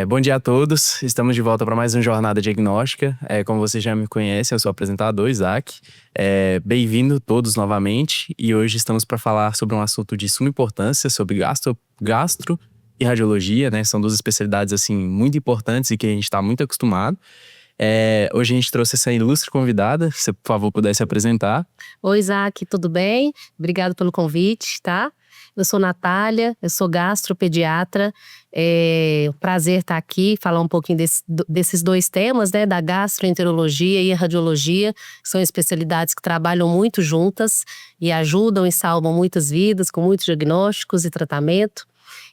Bom dia a todos, estamos de volta para mais uma jornada diagnóstica. Como você já me conhece, eu sou o apresentador, Isaac. Bem-vindo todos novamente e hoje estamos para falar sobre um assunto de suma importância, sobre gastro e radiologia, né? São duas especialidades assim muito importantes e que a gente está muito acostumado. Hoje a gente trouxe essa ilustre convidada, se por favor pudesse apresentar. Oi, Isaac, tudo bem? Obrigado pelo convite, tá? Eu sou Natália, eu sou gastropediatra. É um prazer estar aqui, falar um pouquinho desses dois temas, né? Da gastroenterologia e a radiologia, que são especialidades que trabalham muito juntas e ajudam e salvam muitas vidas, com muitos diagnósticos e tratamento.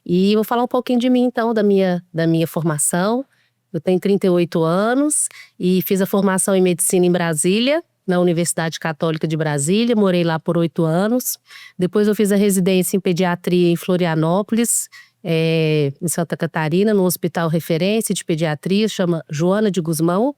E vou falar um pouquinho de mim, então, da minha formação. Eu tenho 38 anos e fiz a formação em medicina em Brasília, na Universidade Católica de Brasília, morei lá por 8 anos. Depois eu fiz a residência em pediatria em Florianópolis, em Santa Catarina, no Hospital Referência de Pediatria, chama Joana de Guzmão.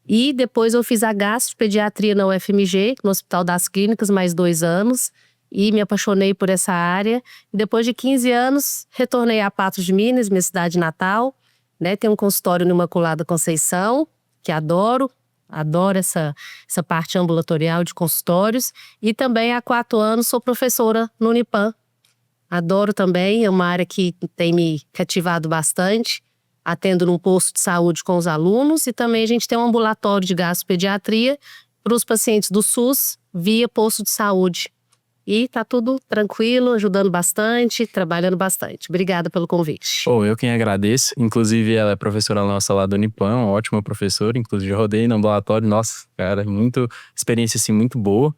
E depois eu fiz a gastropediatria na UFMG, no Hospital das Clínicas, mais 2 anos. E me apaixonei por essa área. E depois de 15 anos, retornei a Patos de Minas, minha cidade natal. Né? Tem um consultório no Imaculada Conceição, que adoro. Adoro essa parte ambulatorial de consultórios. E também há 4 anos sou professora no Unipam. Adoro também, é uma área que tem me cativado bastante. Atendo num posto de saúde com os alunos e também a gente tem um ambulatório de gastropediatria para os pacientes do SUS via posto de saúde. E tá tudo tranquilo, ajudando bastante, trabalhando bastante. Obrigada pelo convite. Eu quem agradeço. Inclusive, ela é professora nossa lá do Unipam, uma ótima professora. Inclusive, eu rodei no ambulatório. Nossa, cara, experiência assim, muito boa.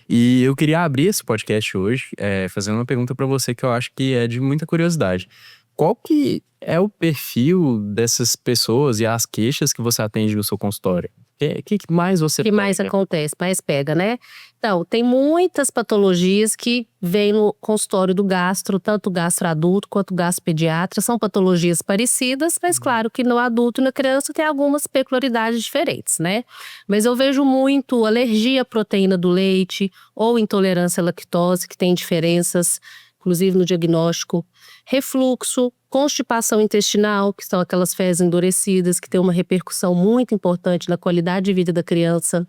E eu queria abrir esse podcast hoje, fazendo uma pergunta para você que eu acho que é de muita curiosidade. Qual que é o perfil dessas pessoas e as queixas que você atende no seu consultório? O que mais você pega? O que mais acontece? Mais pega, né? Então, tem muitas patologias que vêm no consultório do gastro, tanto gastro adulto quanto gastro pediatra. São patologias parecidas, mas claro que no adulto e na criança tem algumas peculiaridades diferentes, né? Mas eu vejo muito alergia à proteína do leite ou intolerância à lactose, que tem diferenças, inclusive no diagnóstico. Refluxo, constipação intestinal, que são aquelas fezes endurecidas, que tem uma repercussão muito importante na qualidade de vida da criança.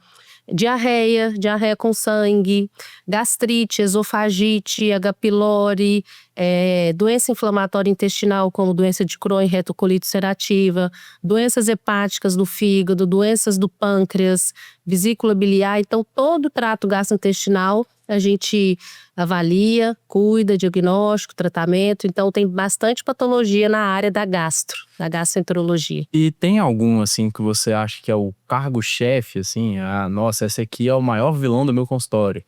Diarreia com sangue, gastrite, esofagite, H. pylori, doença inflamatória intestinal como doença de Crohn e retocolite ulcerativa, doenças hepáticas do fígado, doenças do pâncreas, vesícula biliar. Então todo o trato gastrointestinal a gente avalia, cuida, diagnóstico, tratamento. Então tem bastante patologia na área da gastroenterologia. E tem algum, assim, que você acha que é o cargo-chefe, assim? Nossa, esse aqui é o maior vilão do meu consultório.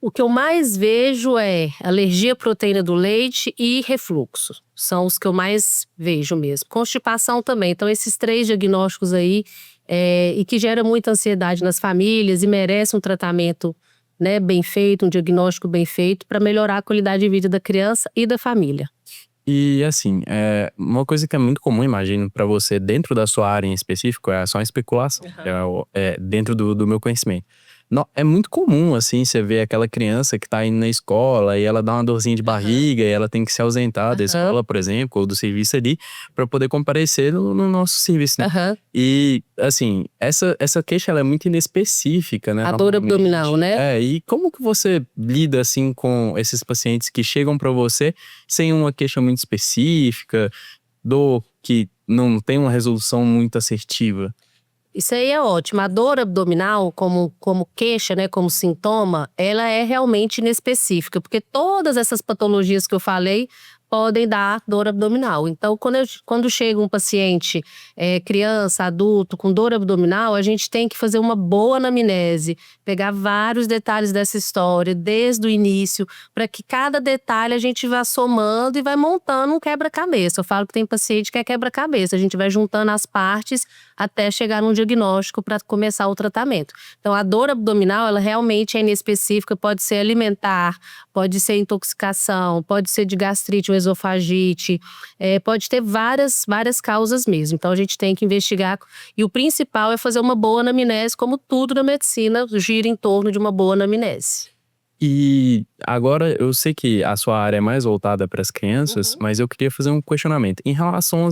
O que eu mais vejo é alergia à proteína do leite e refluxo. São os que eu mais vejo mesmo. Constipação também. Então esses 3 diagnósticos aí, e que gera muita ansiedade nas famílias e merece um tratamento, né, bem feito, um diagnóstico bem feito para melhorar a qualidade de vida da criança e da família. E assim, uma coisa que é muito comum, imagino, para você dentro da sua área em específico, é só uma especulação, dentro do meu conhecimento. É muito comum, assim, você ver aquela criança que tá indo na escola e ela dá uma dorzinha de barriga e ela tem que se ausentar da escola, por exemplo, ou do serviço ali, para poder comparecer no nosso serviço, né? E, assim, essa queixa, ela é muito inespecífica, né? A dor abdominal, né? E como que você lida, assim, com esses pacientes que chegam para você sem uma queixa muito específica, dor que não tem uma resolução muito assertiva? Isso aí é ótimo. A dor abdominal, como queixa, né, como sintoma, ela é realmente inespecífica, porque todas essas patologias que eu falei podem dar dor abdominal. Então, quando chega um paciente, criança, adulto, com dor abdominal, a gente tem que fazer uma boa anamnese, pegar vários detalhes dessa história, desde o início, para que cada detalhe a gente vá somando e vai montando um quebra-cabeça. Eu falo que tem paciente que é quebra-cabeça, a gente vai juntando as partes até chegar num diagnóstico para começar o tratamento. Então, a dor abdominal, ela realmente é inespecífica, pode ser alimentar, pode ser intoxicação, pode ser de gastrite ou esofagite, pode ter várias causas mesmo. Então a gente tem que investigar e o principal é fazer uma boa anamnese, como tudo na medicina gira em torno de uma boa anamnese. E agora eu sei que a sua área é mais voltada para as crianças, mas eu queria fazer um questionamento. Em relação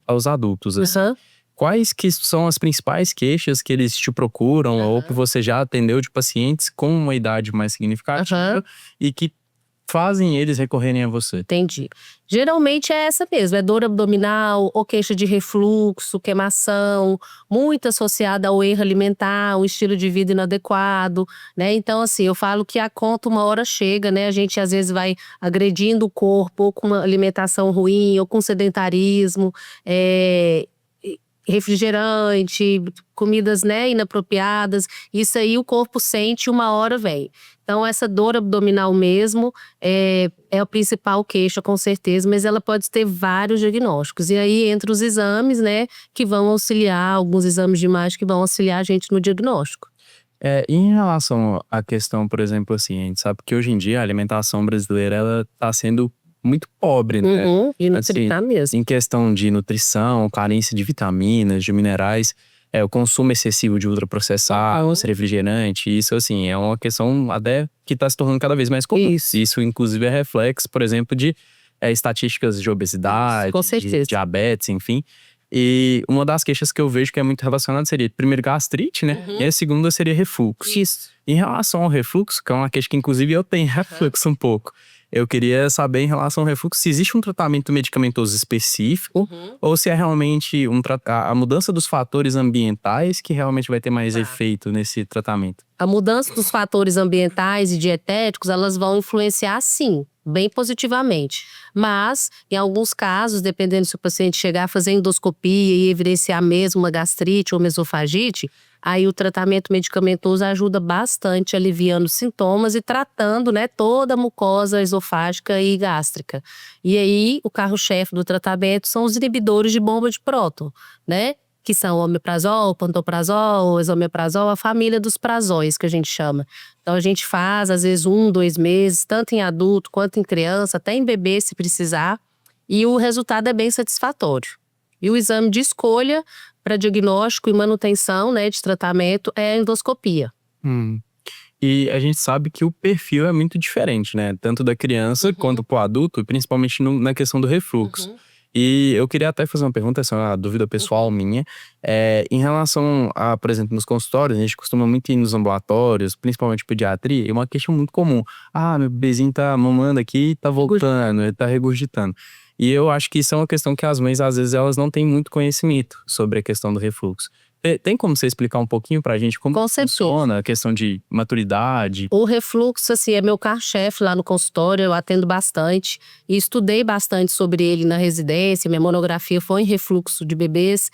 aos adultos, assim. Uhum. Quais que são as principais queixas que eles te procuram ou que você já atendeu de pacientes com uma idade mais significativa e que fazem eles recorrerem a você? Entendi. Geralmente é essa mesmo, é dor abdominal ou queixa de refluxo, queimação, muito associada ao erro alimentar, um estilo de vida inadequado, né? Então, assim, eu falo que a conta uma hora chega, né? A gente às vezes vai agredindo o corpo ou com uma alimentação ruim ou com sedentarismo, refrigerante, comidas, né, inapropriadas. Isso aí o corpo sente, uma hora vem. Então essa dor abdominal mesmo é a principal queixa, com certeza, mas ela pode ter vários diagnósticos. E aí entre os exames, né, que vão auxiliar, alguns exames de imagem que vão auxiliar a gente no diagnóstico. Em relação à questão, por exemplo, assim, a gente sabe que hoje em dia a alimentação brasileira ela tá sendo muito pobre, né? E Assim, nutritar mesmo. em questão de nutrição, carência de vitaminas, de minerais, o consumo excessivo de ultraprocessados, refrigerante, isso assim, é uma questão até que está se tornando cada vez mais comum. Isso inclusive é reflexo, por exemplo, de estatísticas de obesidade, Com de certeza. diabetes, enfim. E uma das queixas que eu vejo que é muito relacionada seria, primeiro, gastrite, né? E a segunda seria refluxo. Isso. Em relação ao refluxo, que é uma queixa que inclusive eu tenho refluxo um pouco. Eu queria saber em relação ao refluxo se existe um tratamento medicamentoso específico ou se é realmente a mudança dos fatores ambientais que realmente vai ter mais efeito nesse tratamento. A mudança dos fatores ambientais e dietéticos, elas vão influenciar sim, bem positivamente. Mas, em alguns casos, dependendo se o paciente chegar a fazer endoscopia e evidenciar mesmo uma gastrite ou uma esofagite, aí o tratamento medicamentoso ajuda bastante, aliviando os sintomas e tratando, né, toda a mucosa esofágica e gástrica. E aí, o carro-chefe do tratamento são os inibidores de bomba de próton, né? Que são o omeprazol, pantoprazol, esomeprazol, a família dos prazóis que a gente chama. Então a gente faz às vezes 1, 2 meses, tanto em adulto quanto em criança, até em bebê se precisar, e o resultado é bem satisfatório. E o exame de escolha para diagnóstico e manutenção, né, de tratamento é a endoscopia. E a gente sabe que o perfil é muito diferente, né? Tanto da criança quanto pro adulto, e principalmente na questão do refluxo. E eu queria até fazer uma pergunta, essa é uma dúvida pessoal minha. Em relação a, por exemplo, nos consultórios, a gente costuma muito ir nos ambulatórios, principalmente pediatria, e uma questão muito comum. Meu bebezinho tá mamando aqui, tá voltando, ele tá regurgitando. E eu acho que isso é uma questão que as mães, às vezes, elas não têm muito conhecimento sobre a questão do refluxo. Tem como você explicar um pouquinho pra gente como funciona a questão de maturidade? O refluxo, assim, é meu carro-chefe lá no consultório, eu atendo bastante. E estudei bastante sobre ele na residência, minha monografia foi em refluxo de bebês.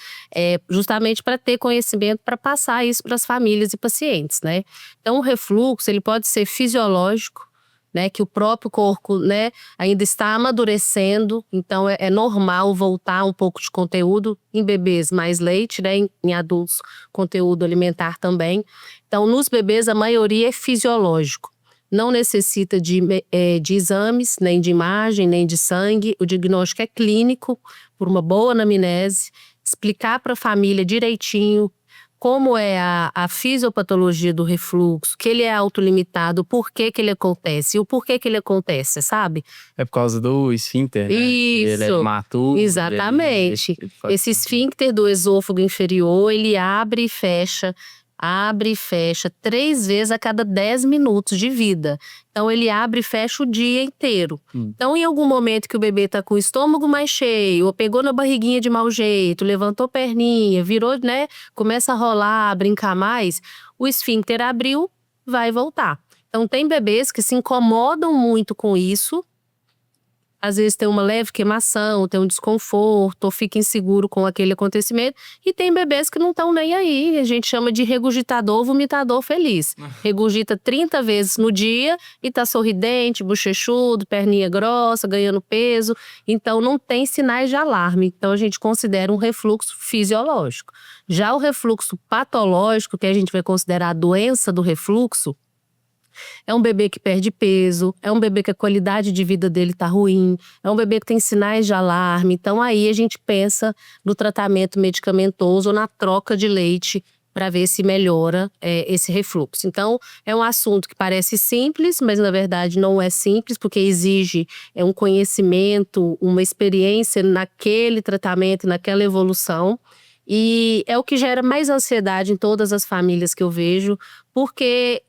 Justamente para ter conhecimento, para passar isso para as famílias e pacientes, né? Então o refluxo, ele pode ser fisiológico, né, que o próprio corpo, né, ainda está amadurecendo, então é normal voltar um pouco de conteúdo em bebês, mais leite, né, em adultos conteúdo alimentar também. Então nos bebês a maioria é fisiológico, não necessita de exames, nem de imagem, nem de sangue, o diagnóstico é clínico, por uma boa anamnese, explicar para a família direitinho como é a fisiopatologia do refluxo, que ele é autolimitado, por que ele acontece, e o porquê que ele acontece, sabe? É por causa do esfíncter, né? Isso. Ele é maturo. Exatamente. Esse esfíncter do esôfago inferior, ele abre e fecha 3 vezes a cada 10 minutos de vida. Então ele abre e fecha o dia inteiro. Então em algum momento que o bebê tá com o estômago mais cheio, ou pegou na barriguinha de mau jeito, levantou perninha, virou, né, começa a rolar, a brincar mais, o esfíncter abriu, vai voltar. Então tem bebês que se incomodam muito com isso. Às vezes tem uma leve queimação, tem um desconforto, ou fica inseguro com aquele acontecimento. E tem bebês que não estão nem aí. A gente chama de regurgitador, vomitador feliz. Regurgita 30 vezes no dia e tá sorridente, bochechudo, perninha grossa, ganhando peso. Então não tem sinais de alarme. Então a gente considera um refluxo fisiológico. Já o refluxo patológico, que a gente vai considerar a doença do refluxo, é um bebê que perde peso, é um bebê que a qualidade de vida dele tá ruim, é um bebê que tem sinais de alarme. Então aí a gente pensa no tratamento medicamentoso ou na troca de leite para ver se melhora esse refluxo. Então, é um assunto que parece simples, mas na verdade não é simples, porque exige um conhecimento, uma experiência naquele tratamento, naquela evolução. E é o que gera mais ansiedade em todas as famílias que eu vejo, porque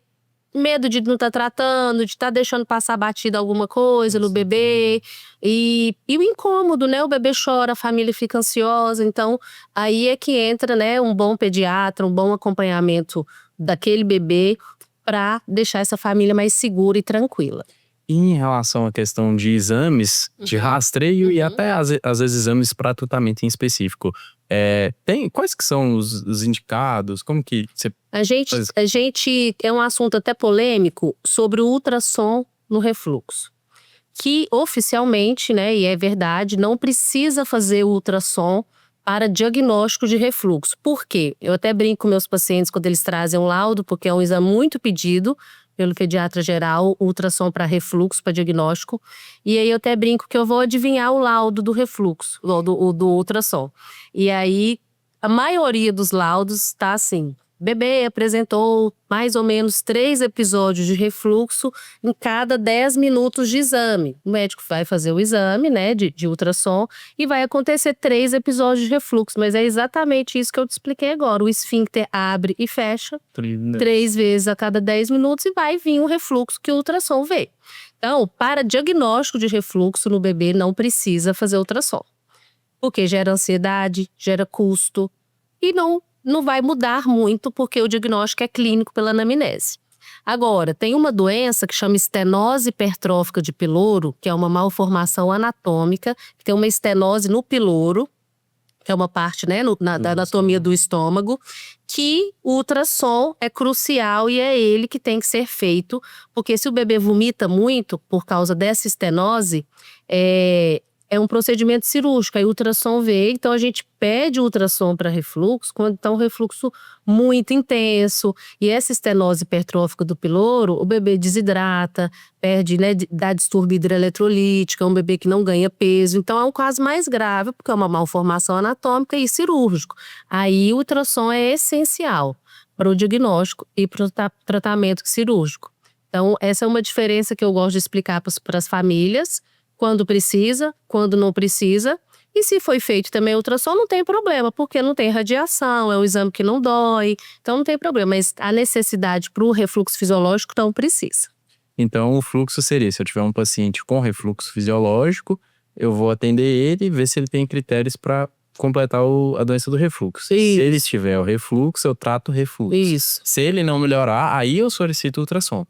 medo de não estar tratando, de estar deixando passar batida alguma coisa no bebê. E o incômodo, né? O bebê chora, a família fica ansiosa. Então, aí é que entra, né, um bom pediatra, um bom acompanhamento daquele bebê para deixar essa família mais segura e tranquila. E em relação à questão de exames de rastreio e até às vezes exames para tratamento em específico, quais que são os indicados? Como que você… A gente é um assunto até polêmico sobre o ultrassom no refluxo. Que oficialmente, né, e é verdade, não precisa fazer o ultrassom para diagnóstico de refluxo. Por quê? Eu até brinco com meus pacientes quando eles trazem um laudo, porque é um exame muito pedido pelo pediatra geral, ultrassom para refluxo, para diagnóstico. E aí eu até brinco que eu vou adivinhar o laudo do refluxo, do ultrassom. E aí a maioria dos laudos está assim: bebê apresentou mais ou menos 3 episódios de refluxo em cada 10 minutos de exame. O médico vai fazer o exame, né, de ultrassom, e vai acontecer 3 episódios de refluxo. Mas é exatamente isso que eu te expliquei agora. O esfíncter abre e fecha 3 vezes a cada 10 minutos e vai vir o refluxo que o ultrassom vê. Então, para diagnóstico de refluxo no bebê, não precisa fazer ultrassom. Porque gera ansiedade, gera custo e não vai mudar muito, porque o diagnóstico é clínico pela anamnese. Agora, tem uma doença que chama estenose hipertrófica de piloro, que é uma malformação anatômica, que tem uma estenose no piloro, que é uma parte, né, da anatomia do estômago, que o ultrassom é crucial e é ele que tem que ser feito, porque se o bebê vomita muito por causa dessa estenose, é um procedimento cirúrgico, aí o ultrassom vê, então a gente pede o ultrassom para refluxo quando está um refluxo muito intenso. E essa estenose hipertrófica do piloro, o bebê desidrata, perde, né, dá distúrbio hidroeletrolítico, é um bebê que não ganha peso. Então é um caso mais grave, porque é uma malformação anatômica e cirúrgico. Aí o ultrassom é essencial para o diagnóstico e para o tratamento cirúrgico. Então essa é uma diferença que eu gosto de explicar para as famílias, quando precisa, quando não precisa. E se foi feito também ultrassom, não tem problema, porque não tem radiação, é um exame que não dói, então não tem problema. Mas a necessidade para o refluxo fisiológico não precisa. Então o fluxo seria, se eu tiver um paciente com refluxo fisiológico, eu vou atender ele e ver se ele tem critérios para completar a doença do refluxo. Isso. Se ele tiver o refluxo, eu trato o refluxo. Isso. Se ele não melhorar, aí eu solicito o ultrassom.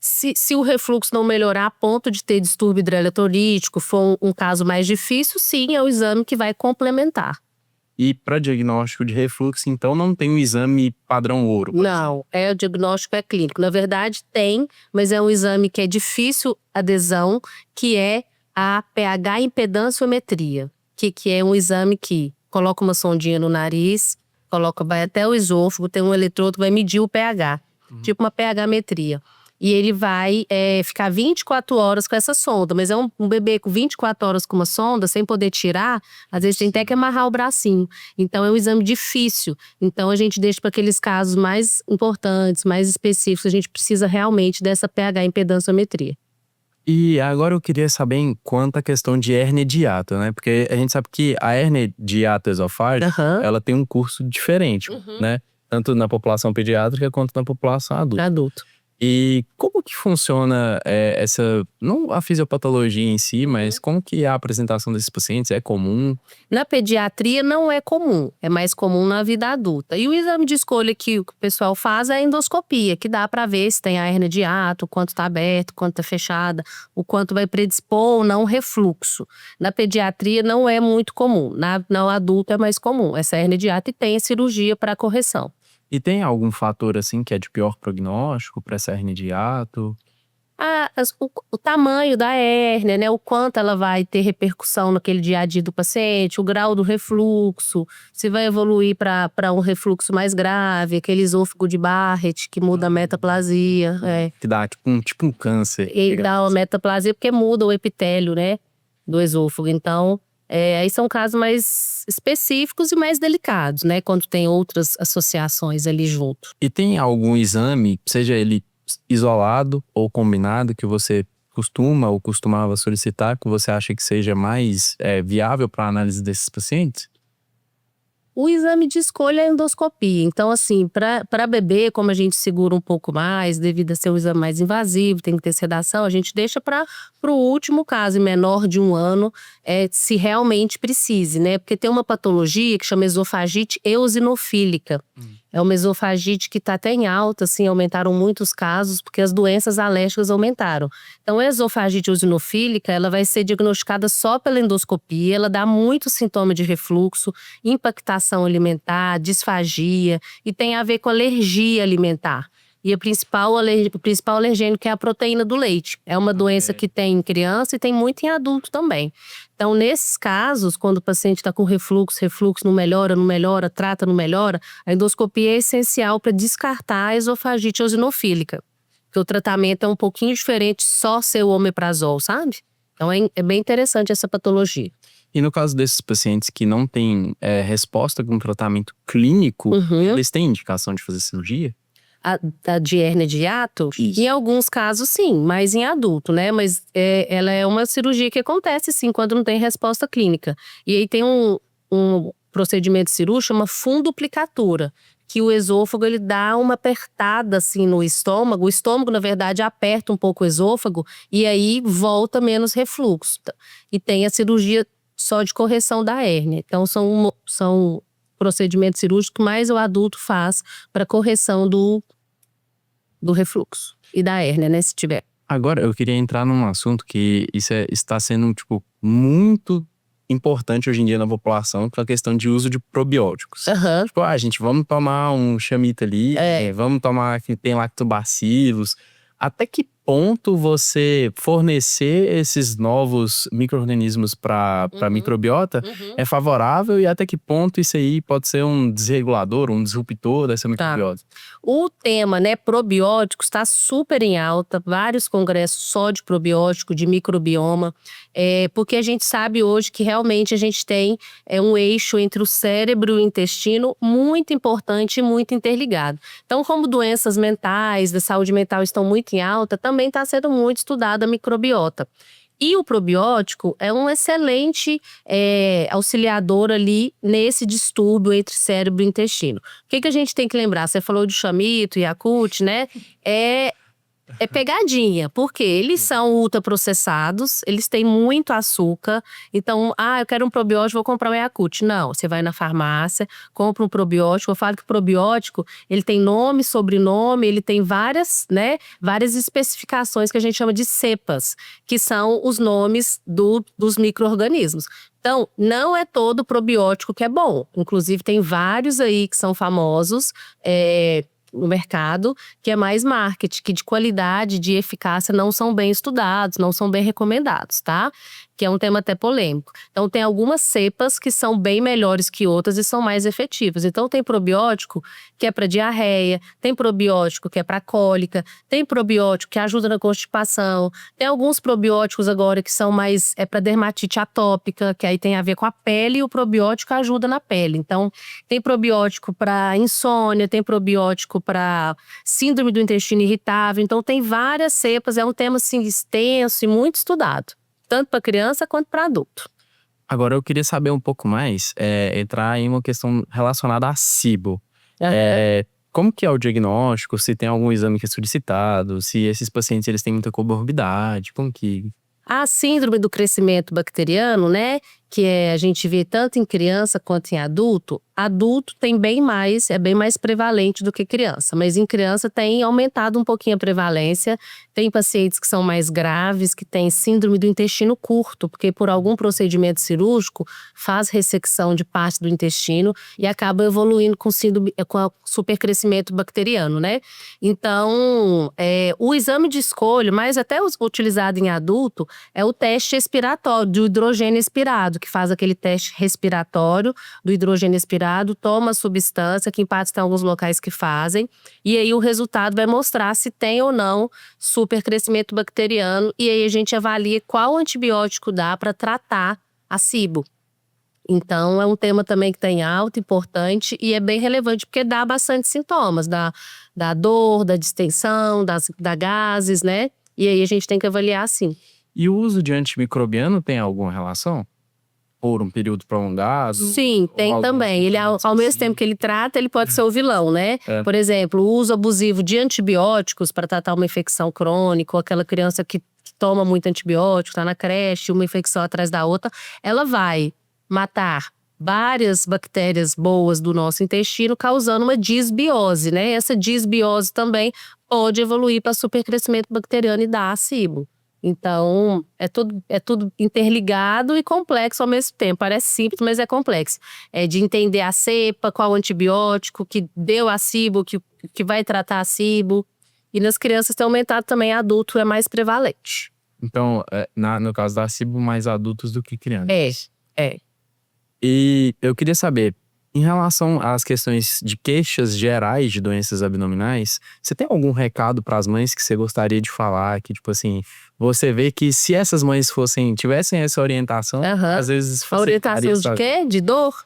Se o refluxo não melhorar a ponto de ter distúrbio hidroeletrolítico, for um caso mais difícil, sim, é o exame que vai complementar. E para diagnóstico de refluxo, então, não tem um exame padrão ouro? Não, o diagnóstico é clínico. Na verdade, tem, mas é um exame que é difícil adesão, que é a pH impedanciometria, que é um exame que coloca uma sondinha no nariz, vai até o esôfago, tem um eletrodo que vai medir o pH, tipo uma pH-metria. E ele vai ficar 24 horas com essa sonda. Mas é um bebê com 24 horas com uma sonda, sem poder tirar, às vezes tem até que amarrar o bracinho. Então é um exame difícil. Então a gente deixa para aqueles casos mais importantes, mais específicos. A gente precisa realmente dessa pH impedanciometria. E agora eu queria saber quanto à questão de hérnia de hiato, né? Porque a gente sabe que a hérnia de hiato esofágico, ela tem um curso diferente, né? Tanto na população pediátrica quanto na população adulta. E como que funciona não a fisiopatologia em si, mas como que é a apresentação desses pacientes? É comum? Na pediatria não é comum, é mais comum na vida adulta. E o exame de escolha que o pessoal faz é a endoscopia, que dá para ver se tem a hérnia de hiato, o quanto está aberto, o quanto está fechada, o quanto vai predispor ou não refluxo. Na pediatria não é muito comum, na adulta é mais comum essa hérnia de hiato e tem a cirurgia para correção. E tem algum fator assim que é de pior prognóstico para essa hérnia de hiato? O tamanho da hérnia, né? O quanto ela vai ter repercussão naquele dia a dia do paciente, o grau do refluxo, se vai evoluir para um refluxo mais grave, aquele esôfago de Barrett que muda a metaplasia. Que dá tipo um câncer. E dá uma metaplasia porque muda o epitélio, né, do esôfago. Então, Aí são casos mais específicos e mais delicados, né? Quando tem outras associações ali junto. E tem algum exame, seja ele isolado ou combinado, que você costuma ou costumava solicitar, que você acha que seja mais viável para a análise desses pacientes? O exame de escolha é a endoscopia. Então, assim, para bebê, como a gente segura um pouco mais, devido a ser um exame mais invasivo, tem que ter sedação, a gente deixa para o último caso, em menor de 1 ano, se realmente precise, né? Porque tem uma patologia que chama esofagite eosinofílica. É uma esofagite que está até em alta, assim, aumentaram muitos casos, porque as doenças alérgicas aumentaram. Então, a esofagite eosinofílica, ela vai ser diagnosticada só pela endoscopia, ela dá muito sintoma de refluxo, impactação alimentar, disfagia, e tem a ver com alergia alimentar. E o principal alergênico que é a proteína do leite. É uma doença que tem em criança e tem muito em adulto também. Então, nesses casos, quando o paciente está com refluxo não melhora, trata, não melhora, a endoscopia é essencial para descartar a esofagite eosinofílica. Porque o tratamento é um pouquinho diferente, só ser o omeprazol, sabe? Então, é bem interessante essa patologia. E no caso desses pacientes que não têm resposta com tratamento clínico, eles têm indicação de fazer cirurgia? De hérnia de hiato? Isso. Em alguns casos, sim, mas em adulto, né? Mas ela é uma cirurgia que acontece, sim, quando não tem resposta clínica. E aí tem um procedimento cirúrgico, chama funduplicatura, que o esôfago, ele dá uma apertada, assim, no estômago. O estômago, na verdade, aperta um pouco o esôfago e aí volta menos refluxo. E tem a cirurgia só de correção da hérnia. Então, são procedimentos cirúrgicos que mais o adulto faz para correção do refluxo e da hérnia, né, se tiver. Agora, eu queria entrar num assunto que está sendo, tipo, muito importante hoje em dia na população, que é a questão de uso de probióticos. Tipo, gente, vamos tomar um chamita ali, vamos tomar que tem lactobacilos. Até que ponto você fornecer esses novos micro-organismos para microbiota é favorável, e até que ponto isso aí pode ser um desregulador, um disruptor dessa microbiota? O tema, né, probióticos está super em alta, vários congressos só de probiótico, de microbioma, porque a gente sabe hoje que realmente a gente tem um eixo entre o cérebro e o intestino muito importante e muito interligado. Então, como doenças mentais, da saúde mental estão muito em alta, também está sendo muito estudada a microbiota. E o probiótico é um excelente auxiliador ali nesse distúrbio entre cérebro e intestino. O que a gente tem que lembrar? Você falou de chamito e Yakult, né? É pegadinha, porque eles são ultraprocessados, eles têm muito açúcar. Então, eu quero um probiótico, vou comprar um Yakult. Não, você vai na farmácia, compra um probiótico. Eu falo que o probiótico, ele tem nome, sobrenome, ele tem várias especificações que a gente chama de cepas, que são os nomes dos micro-organismos. Então, não é todo probiótico que é bom. Inclusive, tem vários aí que são famosos, no mercado, que é mais marketing, que de qualidade, de eficácia não são bem estudados, não são bem recomendados, tá? Que é um tema até polêmico. Então, tem algumas cepas que são bem melhores que outras e são mais efetivas. Então, tem probiótico que é para diarreia, tem probiótico que é para cólica, tem probiótico que ajuda na constipação, tem alguns probióticos agora que são mais para dermatite atópica, que aí tem a ver com a pele, e o probiótico ajuda na pele. Então, tem probiótico para insônia, tem probiótico para síndrome do intestino irritável. Então, tem várias cepas, é um tema assim extenso e muito estudado, tanto para criança quanto para adulto. Agora, eu queria saber um pouco mais, entrar em uma questão relacionada a SIBO. Como que é o diagnóstico? Se tem algum exame que é solicitado? Se esses pacientes eles têm muita comorbidade? Como que… A síndrome do crescimento bacteriano, né, que a gente vê tanto em criança quanto em adulto. Adulto tem é bem mais prevalente do que criança, mas em criança tem aumentado um pouquinho a prevalência. Tem pacientes que são mais graves, que têm síndrome do intestino curto, porque por algum procedimento cirúrgico faz ressecção de parte do intestino e acaba evoluindo com supercrescimento bacteriano, né? Então, o exame de escolha, mas até utilizado em adulto, é o teste expiratório, do hidrogênio expirado, que faz aquele teste respiratório do hidrogênio expirado, toma a substância, que em partes tem alguns locais que fazem, e aí o resultado vai mostrar se tem ou não supercrescimento bacteriano, e aí a gente avalia qual antibiótico dá para tratar a SIBO. Então, é um tema também que tem alta, importante e é bem relevante, porque dá bastante sintomas, da dor, da distensão, da gases, né? E aí a gente tem que avaliar sim. E o uso de antimicrobiano tem alguma relação? Por um período prolongado? Sim, tem também. Ele, ao mesmo tempo que ele trata, ele pode ser o vilão, né? Por exemplo, o uso abusivo de antibióticos para tratar uma infecção crônica, ou aquela criança que toma muito antibiótico, está na creche, uma infecção atrás da outra, ela vai matar várias bactérias boas do nosso intestino, causando uma disbiose, né? Essa disbiose também pode evoluir para supercrescimento bacteriano e dar SIBO. Então, é tudo interligado e complexo ao mesmo tempo. Parece simples, mas é complexo. É de entender a cepa, qual antibiótico que deu a SIBO, que vai tratar a SIBO. E nas crianças tem aumentado também, adulto é mais prevalente. Então, no caso da SIBO, mais adultos do que crianças. É. E eu queria saber, em relação às questões de queixas gerais de doenças abdominais, você tem algum recado para as mães que você gostaria de falar? Que, tipo assim, você vê que se essas mães tivessem essa orientação, às vezes a orientação de quê? De dor?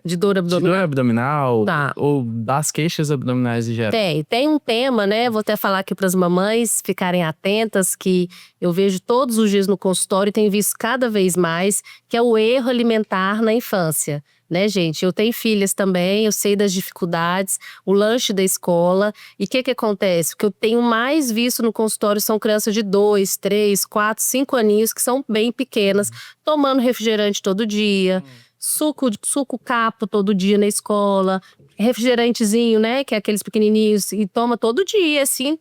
De dor abdominal? De dor abdominal, tá. Ou das queixas abdominais em geral. Tem um tema, né? Vou até falar aqui para as mamães ficarem atentas, que eu vejo todos os dias no consultório e tenho visto cada vez mais, que é o erro alimentar na infância. Né, gente? Eu tenho filhas também, eu sei das dificuldades, o lanche da escola. E o que acontece? O que eu tenho mais visto no consultório são crianças de 2, 3, 4, 5 aninhos, que são bem pequenas, tomando refrigerante todo dia, suco capo todo dia na escola, refrigerantezinho, né? Que é aqueles pequenininhos, e toma todo dia, assim,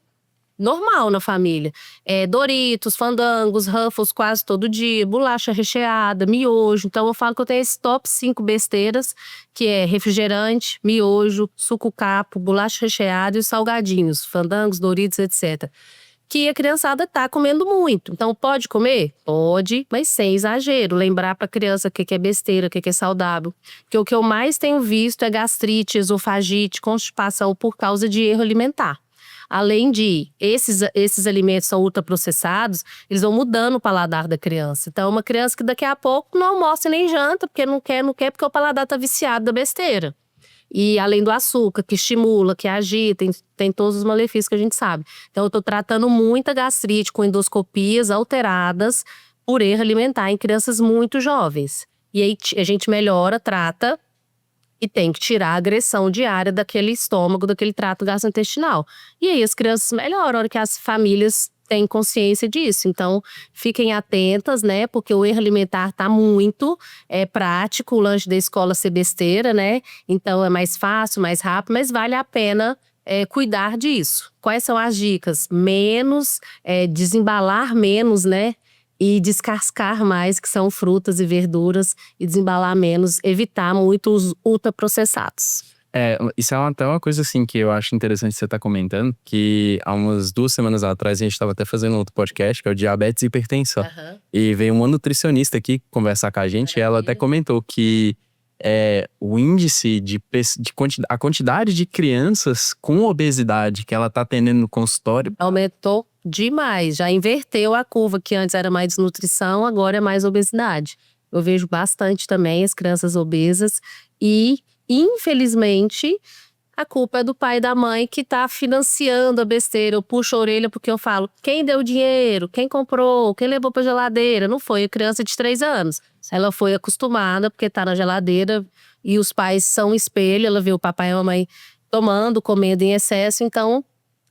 normal na família. Doritos, Fandangos, Ruffles quase todo dia, bolacha recheada, miojo. Então eu falo que eu tenho esse top 5 besteiras, que é refrigerante, miojo, suco capo, bolacha recheada e os salgadinhos, Fandangos, Doritos, etc. Que a criançada tá comendo muito. Então pode comer? Pode, mas sem exagero. Lembrar pra criança o que é besteira, o que é saudável. Porque o que eu mais tenho visto é gastrite, esofagite, constipação por causa de erro alimentar. Além de esses alimentos são ultraprocessados, eles vão mudando o paladar da criança. Então, uma criança que daqui a pouco não almoça nem janta, porque não quer, porque o paladar tá viciado da besteira. E além do açúcar, que estimula, que agita, tem todos os malefícios que a gente sabe. Então, eu tô tratando muita gastrite com endoscopias alteradas por erro alimentar em crianças muito jovens. E aí a gente melhora, trata e tem que tirar a agressão diária daquele estômago, daquele trato gastrointestinal. E aí as crianças melhoram, a hora que as famílias têm consciência disso. Então, fiquem atentas, né? Porque o erro alimentar tá muito prático, o lanche da escola ser besteira, né? Então, é mais fácil, mais rápido, mas vale a pena cuidar disso. Quais são as dicas? Desembalar menos, né? E descascar mais, que são frutas e verduras, e desembalar menos, evitar muito os ultraprocessados. Isso é até uma coisa assim que eu acho interessante você estar comentando, que há umas 2 semanas atrás a gente estava até fazendo outro podcast, que é o Diabetes e Hipertensão. E veio uma nutricionista aqui conversar com a gente, e ela até comentou que o índice a quantidade de crianças com obesidade que ela está atendendo no consultório aumentou demais, já inverteu a curva, que antes era mais desnutrição, agora é mais obesidade. Eu vejo bastante também as crianças obesas e, infelizmente, a culpa é do pai e da mãe que tá financiando a besteira. Eu puxo a orelha porque eu falo, quem deu dinheiro, quem comprou, quem levou pra geladeira? Não foi a criança de 3 anos. Ela foi acostumada porque tá na geladeira e os pais são espelho, ela vê o papai e a mamãe tomando, comendo em excesso, então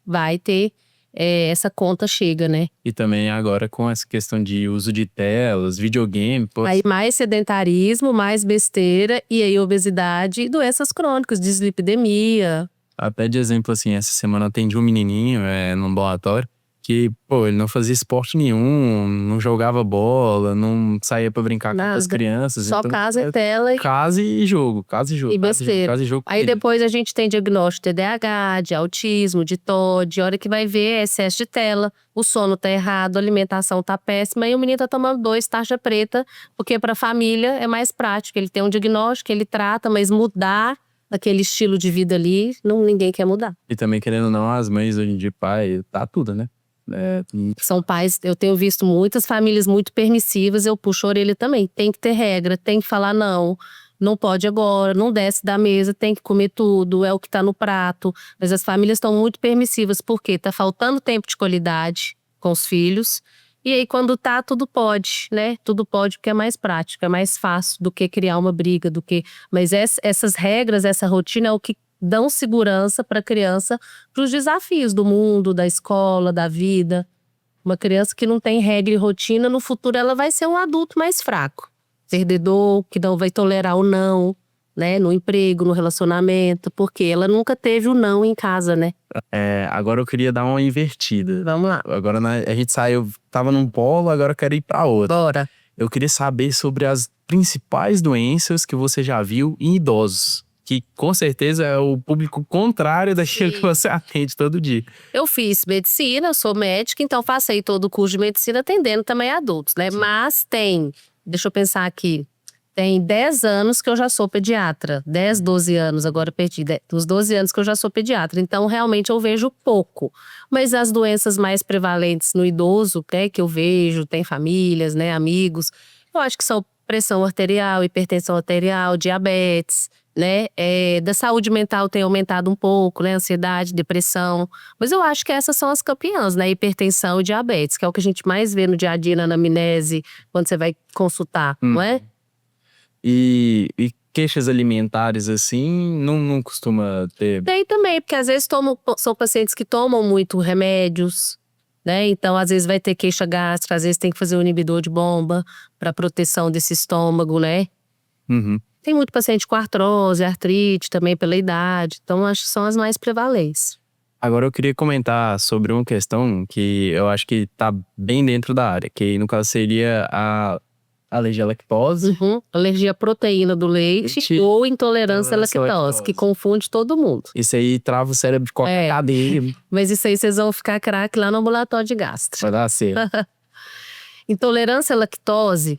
vai ter essa conta chega, né? E também agora com essa questão de uso de telas, videogame. Aí mais sedentarismo, mais besteira e aí obesidade e doenças crônicas, dislipidemia. Até de exemplo assim, essa semana eu atendi um menininho num ambulatório que, ele não fazia esporte nenhum, não jogava bola, não saía pra brincar com as crianças. Só então, casa e tela. Casa e jogo. E besteira. Casa e jogo. Aí depois a gente tem diagnóstico de TDAH, de autismo, de TOD. A hora que vai ver é excesso de tela, o sono tá errado, a alimentação tá péssima. E o menino tá tomando 2 tarja preta, porque pra família é mais prático. Ele tem um diagnóstico, ele trata, mas mudar aquele estilo de vida ali, ninguém quer mudar. E também, querendo ou não, as mães hoje em dia, pai, tá tudo, né? São pais, eu tenho visto muitas famílias muito permissivas, eu puxo a orelha também. Tem que ter regra, tem que falar não. Não pode agora, não desce da mesa, tem que comer tudo, é o que tá no prato. Mas as famílias estão muito permissivas, porque tá faltando tempo de qualidade com os filhos. E aí, quando tá, tudo pode, né? Tudo pode porque é mais prático, é mais fácil do que criar uma briga, do que… Mas essas regras, essa rotina é o que dão segurança para a criança, para os desafios do mundo, da escola, da vida. Uma criança que não tem regra e rotina, no futuro ela vai ser um adulto mais fraco. Perdedor, que não vai tolerar o não, né? No emprego, no relacionamento, porque ela nunca teve o não em casa, né? Agora eu queria dar uma invertida. Vamos lá. Agora a gente saiu, tava num polo, agora eu quero ir pra outro. Bora. Eu queria saber sobre as principais doenças que você já viu em idosos. Que com certeza é o público contrário daquilo que você atende todo dia. Eu fiz medicina, sou médica, então passei todo o curso de medicina atendendo também adultos, né? Sim. Mas deixa eu pensar aqui, tem 10 anos que eu já sou pediatra. 10, 12 anos, agora perdi, dos 12 anos que eu já sou pediatra. Então, realmente, eu vejo pouco. Mas as doenças mais prevalentes no idoso, né, que eu vejo, tem famílias, né, amigos, eu acho que são pressão arterial, hipertensão arterial, diabetes, né? Da saúde mental tem aumentado um pouco, né? Ansiedade, depressão. Mas eu acho que essas são as campeãs, né? Hipertensão e diabetes, que é o que a gente mais vê no dia a dia, na anamnese, quando você vai consultar, não é? E queixas alimentares, assim, não costuma ter? Tem também, porque às vezes são pacientes que tomam muito remédios, né? Então, às vezes vai ter queixa gástrica, às vezes tem que fazer um inibidor de bomba para proteção desse estômago, né? Uhum. Tem muito paciente com artrose, artrite também pela idade. Então, acho que são as mais prevalentes. Agora eu queria comentar sobre uma questão que eu acho que tá bem dentro da área. Que no caso seria a alergia à lactose. Uhum. Alergia à proteína do leite ou intolerância à lactose, que confunde todo mundo. Isso aí trava o cérebro de qualquer cadeia. Mas isso aí vocês vão ficar craque lá no ambulatório de gastro. Vai dar certo. Intolerância à lactose